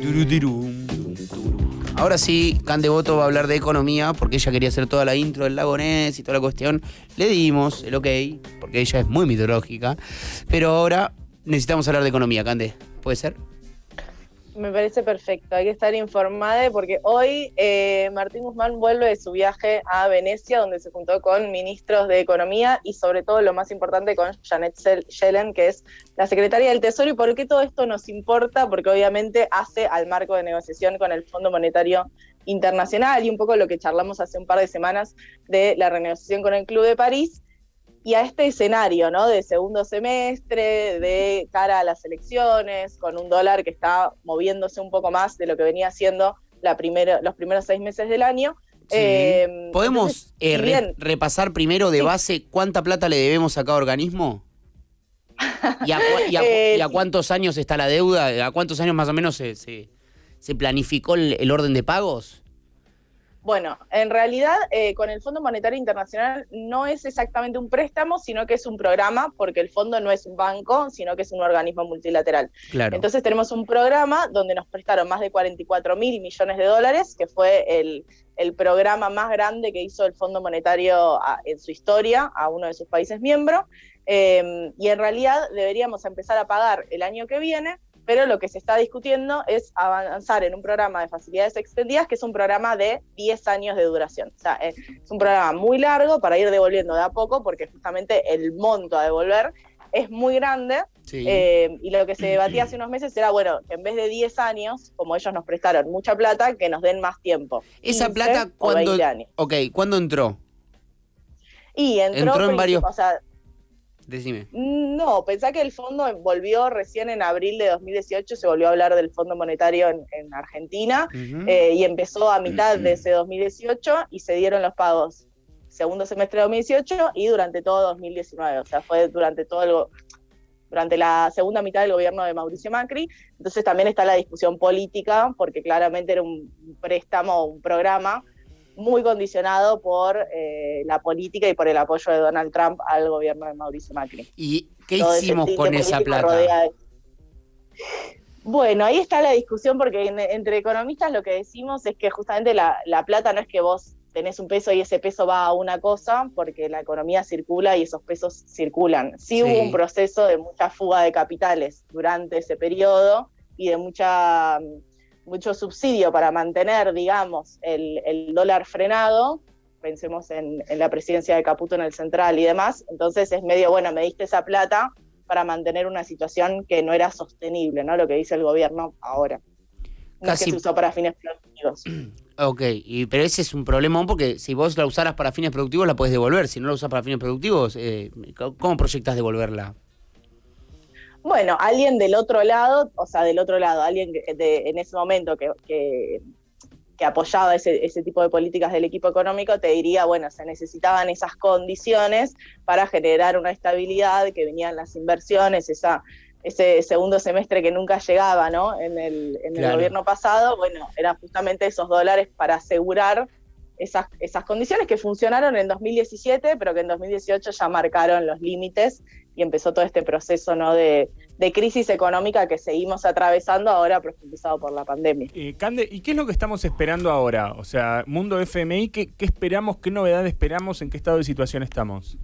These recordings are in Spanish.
Turutirum, tum, turum. Ahora sí, Candevoto va a hablar de economía porque ella quería hacer toda la intro del Lago Ness y toda la cuestión. Le dimos el ok, porque ella es muy mitológica. Pero ahora necesitamos hablar de economía, Cande. ¿Puede ser? Me parece perfecto, hay que estar informada porque hoy Martín Guzmán vuelve de su viaje a Venecia, donde se juntó con ministros de Economía y sobre todo lo más importante con Janet Yellen, que es la secretaria del Tesoro. ¿Y por qué todo esto nos importa? Porque obviamente hace al marco de negociación con el Fondo Monetario Internacional y un poco lo que charlamos hace un par de semanas de la renegociación con el Club de París. Y a este escenario, ¿no?, de segundo semestre, de cara a las elecciones, con un dólar que está moviéndose un poco más de lo que venía haciendo los primeros 6 meses del año. Sí. ¿Podemos entonces, repasar primero de base cuánta plata le debemos a cada organismo? ¿Y a cuántos años está la deuda? ¿A cuántos años más o menos se planificó el orden de pagos? Bueno, en realidad con el Fondo Monetario Internacional no es exactamente un préstamo, sino que es un programa, porque el fondo no es un banco, sino que es un organismo multilateral. Claro. Entonces tenemos un programa donde nos prestaron más de 44.000 millones de dólares, que fue el programa más grande que hizo el Fondo Monetario en su historia a uno de sus países miembros, y en realidad deberíamos empezar a pagar el año que viene, pero lo que se está discutiendo es avanzar en un programa de facilidades extendidas, que es un programa de 10 años de duración. O sea, es un programa muy largo para ir devolviendo de a poco, porque justamente el monto a devolver es muy grande. Sí. Y lo que se debatía hace unos meses era, bueno, que en vez de 10 años, como ellos nos prestaron mucha plata, que nos den más tiempo. ¿Esa plata cuándo? Ok, ¿cuándo entró? Y entró en varios... O sea, decime. No, pensá que el fondo volvió recién en abril de 2018, se volvió a hablar del Fondo Monetario en Argentina, y empezó a mitad de ese 2018 y se dieron los pagos segundo semestre de 2018 y durante todo 2019, o sea, fue durante la segunda mitad del gobierno de Mauricio Macri. Entonces también está la discusión política, porque claramente era un préstamo, un programa muy condicionado por la política y por el apoyo de Donald Trump al gobierno de Mauricio Macri. ¿Y qué hicimos con esa plata? Bueno, ahí está la discusión, porque entre economistas lo que decimos es que justamente la plata no es que vos tenés un peso y ese peso va a una cosa, porque la economía circula y esos pesos circulan. Sí hubo un proceso de mucha fuga de capitales durante ese periodo y de mucho subsidio para mantener, digamos, el dólar frenado. Pensemos en la presidencia de Caputo en el Central y demás. Entonces es medio, bueno, me diste esa plata para mantener una situación que no era sostenible, ¿no? Lo que dice el gobierno ahora. No es que se usó para fines productivos. Ok, pero ese es un problemón, porque si vos la usaras para fines productivos la podés devolver. Si no la usás para fines productivos, ¿cómo proyectás devolverla? Bueno, alguien del otro lado, alguien en ese momento que apoyaba ese tipo de políticas del equipo económico, te diría, bueno, se necesitaban esas condiciones para generar una estabilidad, que venían las inversiones, ese segundo semestre que nunca llegaba, ¿no?, en el gobierno pasado. Bueno, eran justamente esos dólares para asegurar esas condiciones que funcionaron en 2017, pero que en 2018 ya marcaron los límites y empezó todo este proceso, ¿no?, de crisis económica que seguimos atravesando ahora, profundizado por la pandemia. Cande, ¿y qué es lo que estamos esperando ahora? O sea, Mundo FMI, ¿qué esperamos, qué novedad esperamos, en qué estado de situación estamos?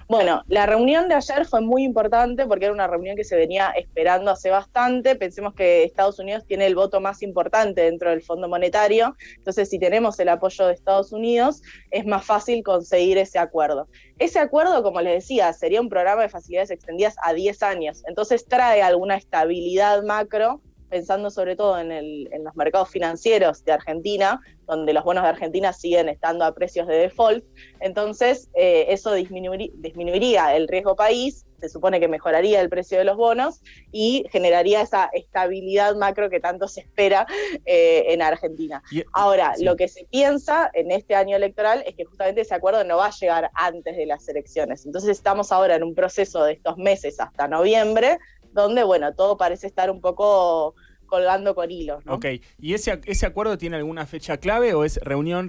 Bueno, la reunión de ayer fue muy importante porque era una reunión que se venía esperando hace bastante. Pensemos que Estados Unidos tiene el voto más importante dentro del Fondo Monetario, entonces si tenemos el apoyo de Estados Unidos es más fácil conseguir ese acuerdo. Ese acuerdo, como les decía, sería un programa de facilidades extendidas a 10 años, entonces trae alguna estabilidad macro, pensando sobre todo en los mercados financieros de Argentina, donde los bonos de Argentina siguen estando a precios de default. Entonces eso disminuiría el riesgo país, se supone que mejoraría el precio de los bonos y generaría esa estabilidad macro que tanto se espera en Argentina. Ahora, sí, lo que se piensa en este año electoral es que justamente ese acuerdo no va a llegar antes de las elecciones. Entonces estamos ahora en un proceso de estos meses hasta noviembre, donde, bueno, todo parece estar un poco colgando con hilos, ¿no? Ok, ¿y ese acuerdo tiene alguna fecha clave o es reunión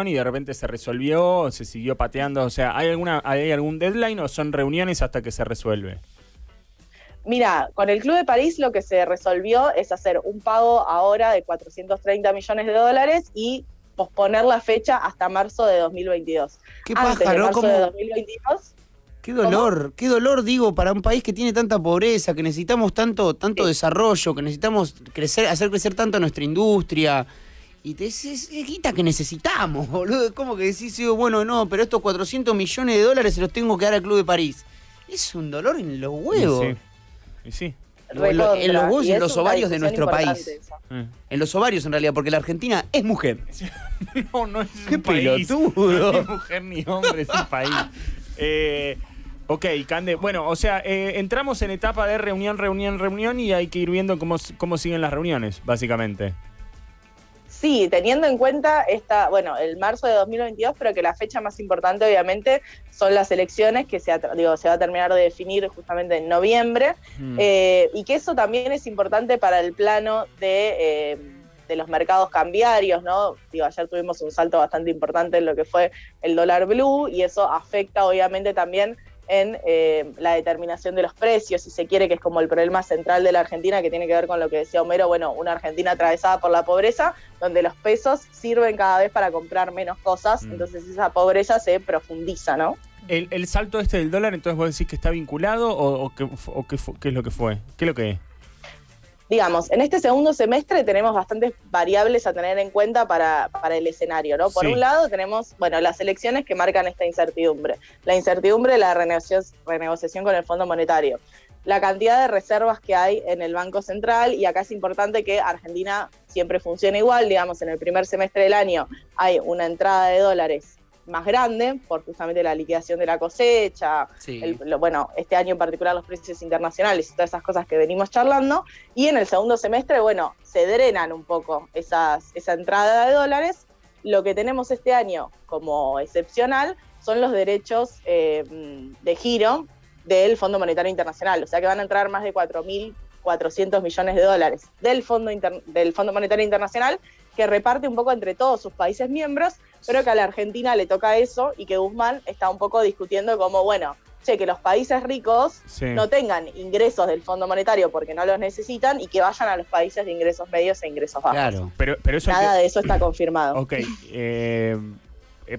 y de repente se resolvió o se siguió pateando? O sea, ¿hay algún deadline o son reuniones hasta que se resuelve? Mira, con el Club de París lo que se resolvió es hacer un pago ahora de 430 millones de dólares y posponer la fecha hasta marzo de 2022. Qué Antes paja, de ¿no? marzo ¿Cómo? de 2022. Qué dolor, digo, para un país que tiene tanta pobreza, que necesitamos tanto Sí. desarrollo, que necesitamos hacer crecer tanto nuestra industria. Y te es guita que necesitamos, boludo. Es como que decís, bueno, no, pero estos 400 millones de dólares se los tengo que dar al Club de París. Es un dolor en los huevos. Y sí. En los huevos y en es los una ovarios de discusión nuestro importante país. esa. En los ovarios, en realidad, porque la Argentina es mujer. No es ¡Qué un país. pelotudo! No es mujer ni hombre, es un país. Ok, Cande. Bueno, o sea, entramos en etapa de reunión y hay que ir viendo cómo siguen las reuniones, básicamente. Sí, teniendo en cuenta el marzo de 2022, pero que la fecha más importante obviamente son las elecciones que se va a terminar de definir justamente en noviembre, y que eso también es importante para el plano de los mercados cambiarios, ¿no? Ayer tuvimos un salto bastante importante en lo que fue el dólar blue y eso afecta obviamente también en la determinación de los precios, si se quiere, que es como el problema central de la Argentina, que tiene que ver con lo que decía Homero, una Argentina atravesada por la pobreza, donde los pesos sirven cada vez para comprar menos cosas, entonces esa pobreza se profundiza, ¿no? El salto del dólar, entonces vos decís que está vinculado o qué es lo que fue? ¿Qué es lo que es? Digamos, en este segundo semestre tenemos bastantes variables a tener en cuenta para el escenario, ¿no? Por un lado tenemos, las elecciones que marcan esta incertidumbre. La incertidumbre de la renegociación con el Fondo Monetario. La cantidad de reservas que hay en el Banco Central, y acá es importante que Argentina siempre funcione igual, digamos, en el primer semestre del año hay una entrada de dólares más grande por justamente la liquidación de la cosecha, sí. Este año en particular los precios internacionales y todas esas cosas que venimos charlando, y en el segundo semestre, se drenan un poco esa entrada de dólares. Lo que tenemos este año como excepcional son los derechos de giro del Fondo Monetario Internacional, o sea que van a entrar más de 4.400 millones de dólares del Fondo Monetario Internacional, que reparte un poco entre todos sus países miembros, pero que a la Argentina le toca eso y que Guzmán está un poco discutiendo como, que los países ricos no tengan ingresos del Fondo Monetario porque no los necesitan y que vayan a los países de ingresos medios e ingresos bajos. Claro. Pero eso Nada de eso está confirmado. Ok.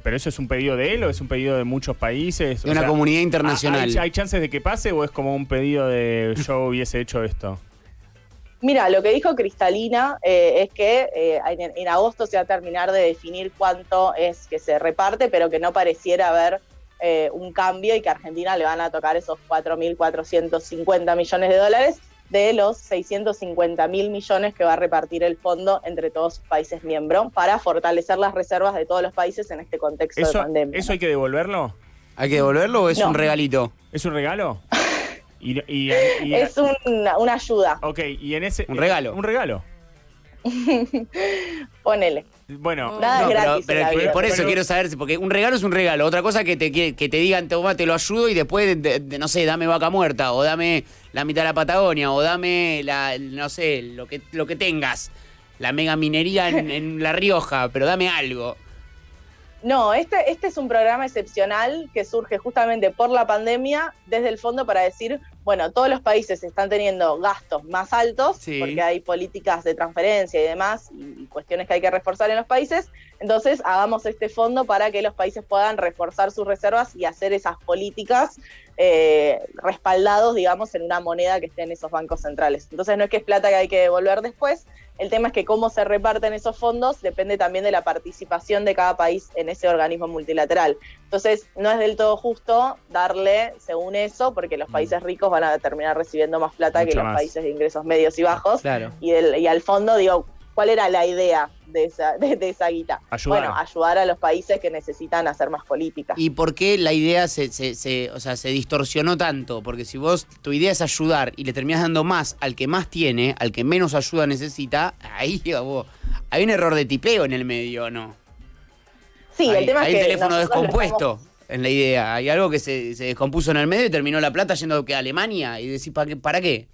¿Pero eso es un pedido de él o es un pedido de muchos países? De una comunidad internacional. ¿Hay chances de que pase o es como un pedido de yo hubiese hecho esto? Mira, lo que dijo Cristalina es que en agosto se va a terminar de definir cuánto es que se reparte, pero que no pareciera haber un cambio y que a Argentina le van a tocar esos 4.450 millones de dólares de los 650.000 millones que va a repartir el fondo entre todos sus países miembros para fortalecer las reservas de todos los países en este contexto de pandemia. ¿Eso hay que devolverlo? ¿Hay que devolverlo o es un regalito? ¿Es un regalo? Es una ayuda. Ok, y en ese... ¿Un regalo? Un regalo. Ponele. Bueno, nada es gratis. Pero por eso Pero- quiero saber, porque un regalo es un regalo. Otra cosa que te digan, toma, te lo ayudo y después, no sé, dame vaca muerta, o dame la mitad de la Patagonia, o dame no sé, lo que tengas. La mega minería en La Rioja, pero dame algo. No, este es un programa excepcional que surge justamente por la pandemia desde el fondo para decir, todos los países están teniendo gastos más altos porque hay políticas de transferencia y demás y cuestiones que hay que reforzar en los países, entonces hagamos este fondo para que los países puedan reforzar sus reservas y hacer esas políticas respaldados, digamos, en una moneda que esté en esos bancos centrales. Entonces no es que es plata que hay que devolver después, el tema es que cómo se reparten esos fondos depende también de la participación de cada país en ese organismo multilateral. Entonces no es del todo justo darle según eso, porque los países ricos van a terminar recibiendo más plata Mucho que los más. países de ingresos medios y bajos. Claro. Y al fondo, ¿cuál era la idea de esa guita? Ayudar. Ayudar a los países que necesitan hacer más políticas. ¿Y por qué la idea se distorsionó tanto? Porque si tu idea es ayudar y le terminás dando más al que más tiene, al que menos ayuda necesita, ahí hay un error de tipeo en el medio, ¿no? Sí, el tema es hay que un teléfono nosotros lo descompuesto estamos- en la idea. Hay algo que se descompuso en el medio y terminó la plata yendo a Alemania y decís, ¿para qué?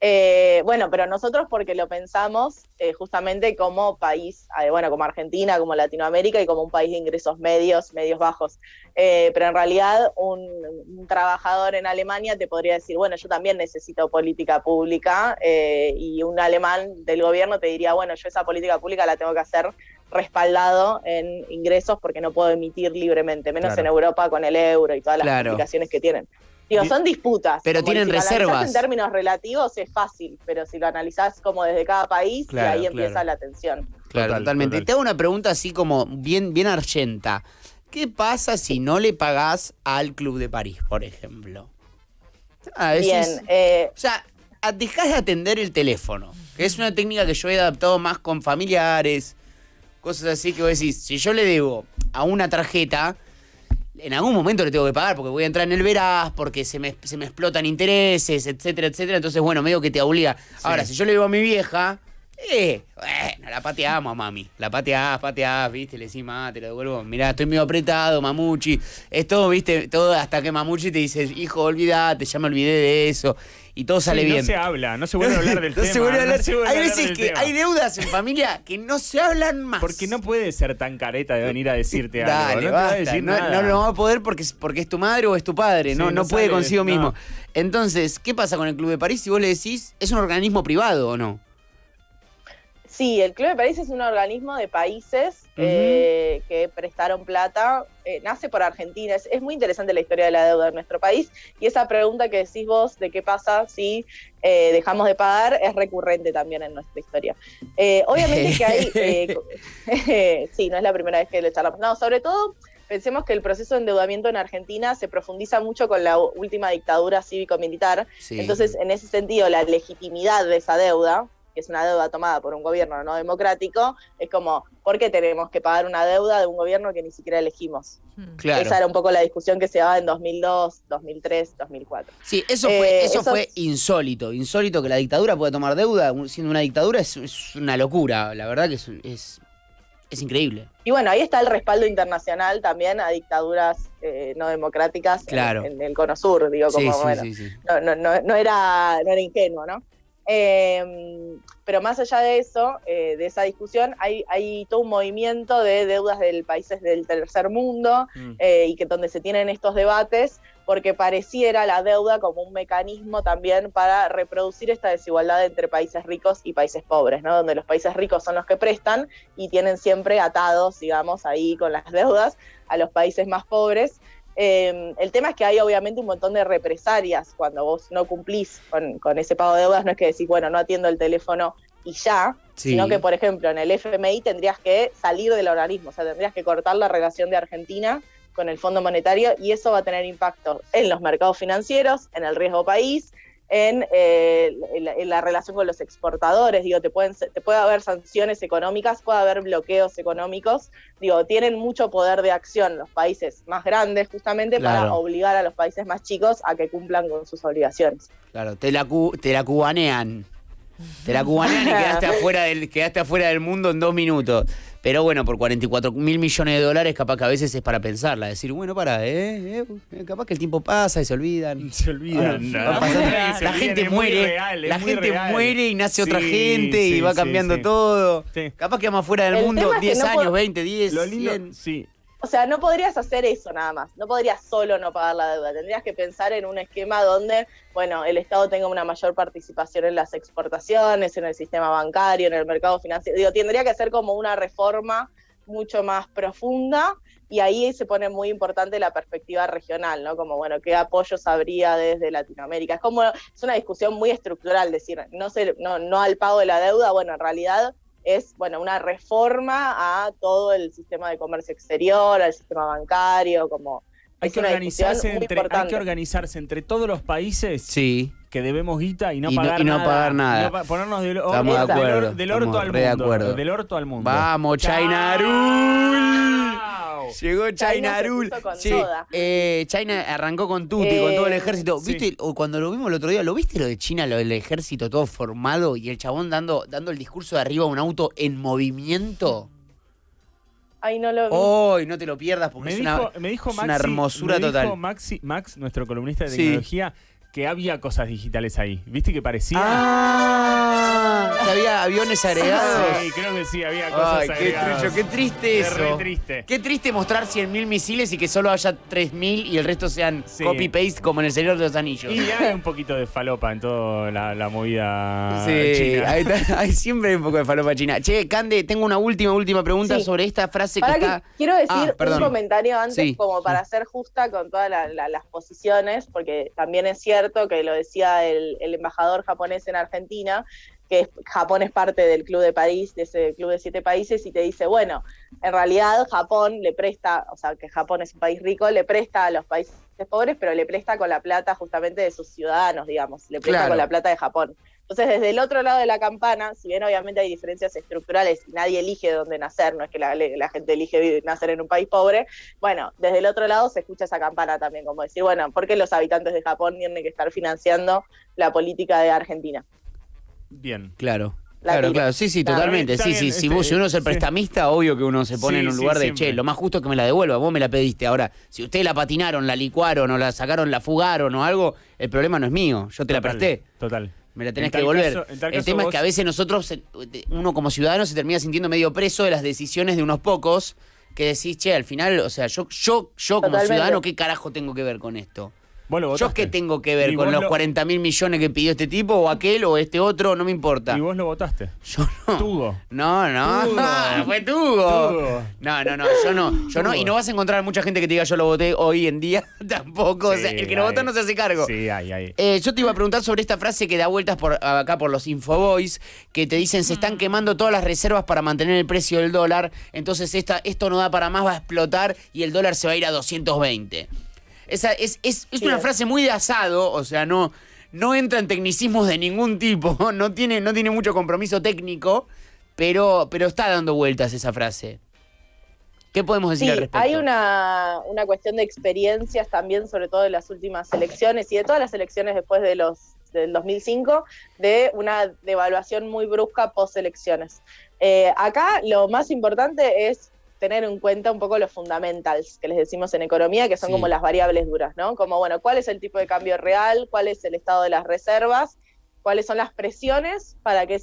Bueno, pero nosotros porque lo pensamos justamente como país, bueno, como Argentina, como Latinoamérica y como un país de ingresos medios bajos. Pero en realidad un trabajador en Alemania te podría decir, bueno, yo también necesito política pública y un alemán del gobierno te diría, bueno, yo esa política pública la tengo que hacer respaldado en ingresos porque no puedo emitir libremente, menos en Europa con el euro y todas las complicaciones que tienen. Digo, son disputas. Pero tienen si reservas. Lo analizás en términos relativos es fácil, pero si lo analizás como desde cada país, y ahí empieza la tensión. Claro, totalmente. Te hago una pregunta así como bien argenta. ¿Qué pasa si no le pagás al Club de París, por ejemplo? Bien. O sea, dejás de atender el teléfono, que es una técnica que yo he adaptado más con familiares, cosas así que vos decís, si yo le debo a una tarjeta, en algún momento le tengo que pagar porque voy a entrar en el veraz, porque se me explotan intereses, etcétera, etcétera. Entonces, bueno, medio que te obliga. Sí. Ahora, si yo le digo a mi vieja, bueno, la pateamos, mami. La pateás, ¿viste? Le decís, te lo devuelvo. Mirá, estoy medio apretado, mamuchi. Es todo, ¿viste? Todo hasta que mamuchi te dice, hijo, olvídate, ya me olvidé de eso. Y todo sale bien. No se habla, no se vuelve a hablar del tema. Se vuelve a hablar. Hay veces que hay deudas en familia que no se hablan más. Porque no puede ser tan careta de venir a decirte algo. Dale, no basta. Te va a decir nada. No lo va a poder porque es tu madre o es tu padre. Sí, no puede consigo mismo. Entonces, ¿qué pasa con el Club de París? Si vos le decís, ¿es un organismo privado o no? Sí, el Club de París es un organismo de países que prestaron plata, nace por Argentina. Es muy interesante la historia de la deuda en nuestro país y esa pregunta que decís vos de qué pasa si dejamos de pagar es recurrente también en nuestra historia. Obviamente que hay... sí, no es la primera vez que le charlamos. No, sobre todo... Pensemos que el proceso de endeudamiento en Argentina se profundiza mucho con la última dictadura cívico-militar. Sí. Entonces, en ese sentido, la legitimidad de esa deuda, que es una deuda tomada por un gobierno no democrático, es como, ¿por qué tenemos que pagar una deuda de un gobierno que ni siquiera elegimos? Claro. Esa era un poco la discusión que se daba en 2002, 2003, 2004. Sí, eso fue insólito. Insólito que la dictadura pueda tomar deuda siendo una dictadura es una locura. La verdad que es increíble. Y bueno, ahí está el respaldo internacional también a dictaduras no democráticas en el Cono Sur, digo, como sí. No era ingenuo, ¿no? Pero más allá de eso, de esa discusión, hay todo un movimiento de deudas de países del tercer mundo y que donde se tienen estos debates, porque pareciera la deuda como un mecanismo también para reproducir esta desigualdad entre países ricos y países pobres, ¿no? Donde los países ricos son los que prestan y tienen siempre atados, digamos, ahí con las deudas a los países más pobres. El tema es que hay obviamente un montón de represalias cuando vos no cumplís con ese pago de deudas. No es que decís, bueno, no atiendo el teléfono y ya, sino que, por ejemplo, en el FMI tendrías que salir del organismo, o sea, tendrías que cortar la relación de Argentina con el Fondo Monetario y eso va a tener impacto en los mercados financieros, en el riesgo país, en la relación con los exportadores. Digo, te puede haber sanciones económicas, puede haber bloqueos económicos. Digo, tienen mucho poder de acción los países más grandes justamente para obligar a los países más chicos a que cumplan con sus obligaciones. Claro, te la cubanean. Te la cubanean y quedaste afuera del mundo en 2 minutos. Pero bueno, por 44.000 millones de dólares capaz que a veces es para pensarla. Decir, bueno, capaz que el tiempo pasa y se olvidan. La gente muere. La gente muere y nace otra gente y va cambiando todo. Sí. Capaz que vamos afuera del mundo 10 años, 20, 10, lo lindo, 100. Sí. O sea, no podrías hacer eso nada más. No podrías solo no pagar la deuda. Tendrías que pensar en un esquema donde, bueno, el Estado tenga una mayor participación en las exportaciones, en el sistema bancario, en el mercado financiero. Digo, tendría que ser como una reforma mucho más profunda y ahí se pone muy importante la perspectiva regional, ¿no? Como, bueno, ¿qué apoyos habría desde Latinoamérica? Es una discusión muy estructural, decir, no al pago de la deuda, bueno, en realidad es, bueno, una reforma a todo el sistema de comercio exterior, al sistema bancario, como hay que organizarse entre todos los países que debemos guita y no pagar nada. Ponernos del orto al mundo. Vamos, China Rule. Llegó China Rule. China arrancó con Tuti, con todo el ejército. ¿Viste? O cuando lo vimos el otro día, ¿lo viste lo de China, lo del ejército todo formado y el chabón dando el discurso de arriba a un auto en movimiento? Ay, no lo vi. Oh, no te lo pierdas porque es una hermosura total. Me dijo Max, nuestro columnista de tecnología, que había cosas digitales ahí. ¿Viste que parecía? Que había aviones agregados. Sí, creo que sí, había cosas Ay, qué agregadas. trucho, qué triste Es eso. re triste. Qué triste mostrar 100.000 misiles y que solo haya 3.000 y el resto sean Sí. copy-paste como en el Señor de los Anillos. Y hay un poquito de falopa en toda la movida Sí, china. hay siempre un poco de falopa china. Che, Cande, tengo una última pregunta Sí. sobre esta frase que Para está... que quiero decir perdón. un comentario antes, Sí. como para ser justa con todas las posiciones, porque también es cierto que lo decía el embajador japonés en Argentina, que Japón es parte del Club de París, de ese club de 7 países, y te dice, bueno, en realidad Japón le presta, o sea, que Japón es un país rico, le presta a los países pobres, pero le presta con la plata justamente de sus ciudadanos, digamos, le presta Claro. con la plata de Japón. Entonces, desde el otro lado de la campana, si bien obviamente hay diferencias estructurales y nadie elige dónde nacer, no es que la gente elige nacer en un país pobre, bueno, desde el otro lado se escucha esa campana también, como decir, bueno, ¿por qué los habitantes de Japón tienen que estar financiando la política de Argentina? Bien. Claro. La Claro, tiro. claro, sí, Está totalmente. bien, Sí, está sí, bien, si uno es el sí. prestamista, obvio que uno se pone Sí, en un sí, lugar de, siempre. che, lo más justo es que me la devuelva, vos me la pediste. Ahora, si ustedes la patinaron, la licuaron o la sacaron, la fugaron o algo, el problema no es mío, yo te la presté. Total. Me la tenés En que tal devolver. caso- en tal El caso tema es vos- que a veces nosotros, uno como ciudadano, se termina sintiendo medio preso de las decisiones de unos pocos que decís, che, al final, o sea, yo como Totalmente. ciudadano, ¿qué carajo tengo que ver con esto? Vos lo ¿Yo votaste. qué tengo que ver Y con vos los lo- 40.000 millones que pidió este tipo o aquel o este otro? No me importa. Y vos lo votaste. Yo no. Tugo. No, Tugo. fue Tugo. Tugo. No, yo no. Y no vas a encontrar mucha gente que te diga yo lo voté hoy en día tampoco. O sea, Sí, el que lo hay. votó no se hace cargo. Sí, hay. Yo te iba a preguntar sobre esta frase que da vueltas acá por los Infoboys, que te dicen se están quemando todas las reservas para mantener el precio del dólar, entonces esto no da para más, va a explotar y el dólar se va a ir a 220. Esa es una frase muy de asado, o sea, no entra en tecnicismos de ningún tipo, no tiene mucho compromiso técnico, pero está dando vueltas esa frase. ¿Qué podemos decir Sí, al respecto? hay una cuestión de experiencias también, sobre todo de las últimas elecciones y de todas las elecciones después del 2005, de una devaluación muy brusca post-elecciones. Acá lo más importante es tener en cuenta un poco los fundamentals que les decimos en economía, que son Sí. como las variables duras, ¿no? Como, bueno, ¿cuál es el tipo de cambio real? ¿Cuál es el estado de las reservas? ¿Cuáles son las presiones para que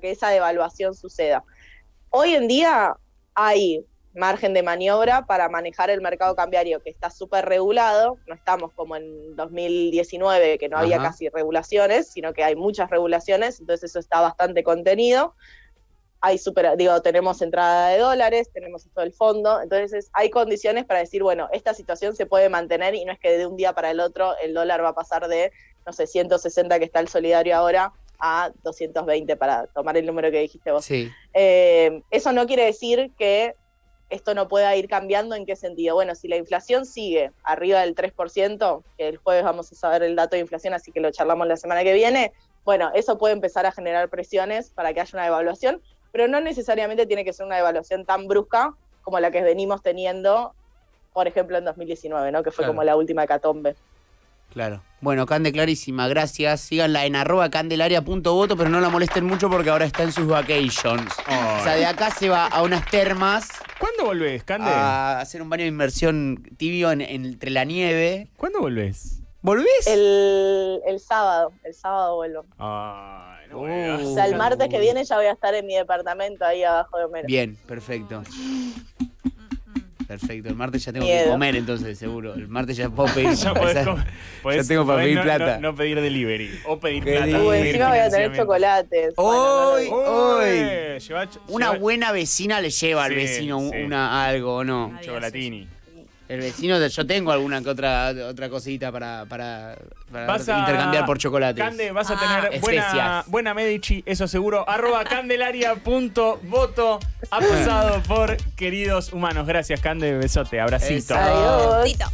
esa devaluación suceda? Hoy en día hay margen de maniobra para manejar el mercado cambiario, que está súper regulado. No estamos como en 2019, que no había Ajá. casi regulaciones, sino que hay muchas regulaciones, entonces eso está bastante contenido. Tenemos entrada de dólares, tenemos todo el fondo, entonces hay condiciones para decir, bueno, esta situación se puede mantener y no es que de un día para el otro el dólar va a pasar de, no sé, 160 que está el solidario ahora a 220, para tomar el número que dijiste vos. Sí. Eso no quiere decir que esto no pueda ir cambiando. ¿En qué sentido? Bueno, si la inflación sigue arriba del 3%, que el jueves vamos a saber el dato de inflación, así que lo charlamos la semana que viene, bueno, eso puede empezar a generar presiones para que haya una devaluación, pero no necesariamente tiene que ser una devaluación tan brusca como la que venimos teniendo, por ejemplo, en 2019, ¿no? Que fue Claro. como la última hecatombe. Claro. Bueno, Cande, clarísima, gracias. Síganla en @candelaria.voto, pero no la molesten mucho porque ahora está en sus vacations. O sea, de acá se va a unas termas ¿Cuándo volvés, Cande? a hacer un baño de inmersión tibio entre la nieve. ¿Cuándo volvés? ¿Volvés? El sábado vuelvo. Ay, no Oh. me digas. O sea, el martes que viene ya voy a estar en mi departamento ahí abajo de Homero. Bien, perfecto. Perfecto, el martes ya tengo que Miedo. comer entonces, seguro. El martes ya puedo pedir. Ya podés comer. Ya tengo para pedir no, plata. No pedir delivery. O pedir Qué plata. lindo. Uy, pedir encima voy a tener financiamiento. chocolates. Hoy, Bueno, no, hoy. Lleva- Una lleva- buena vecina le lleva al Sí, vecino sí. algo, ¿o no? Adiós. Chocolatini. El vecino, yo tengo alguna que otra cosita para Vas a- intercambiar por chocolates. Cande, vas a Ah. tener buena, Especias. buena Medici, eso seguro. @candelaria.voto. Apostado por queridos humanos. Gracias, Cande. Besote, abracito. Eso. Adiós. Tito.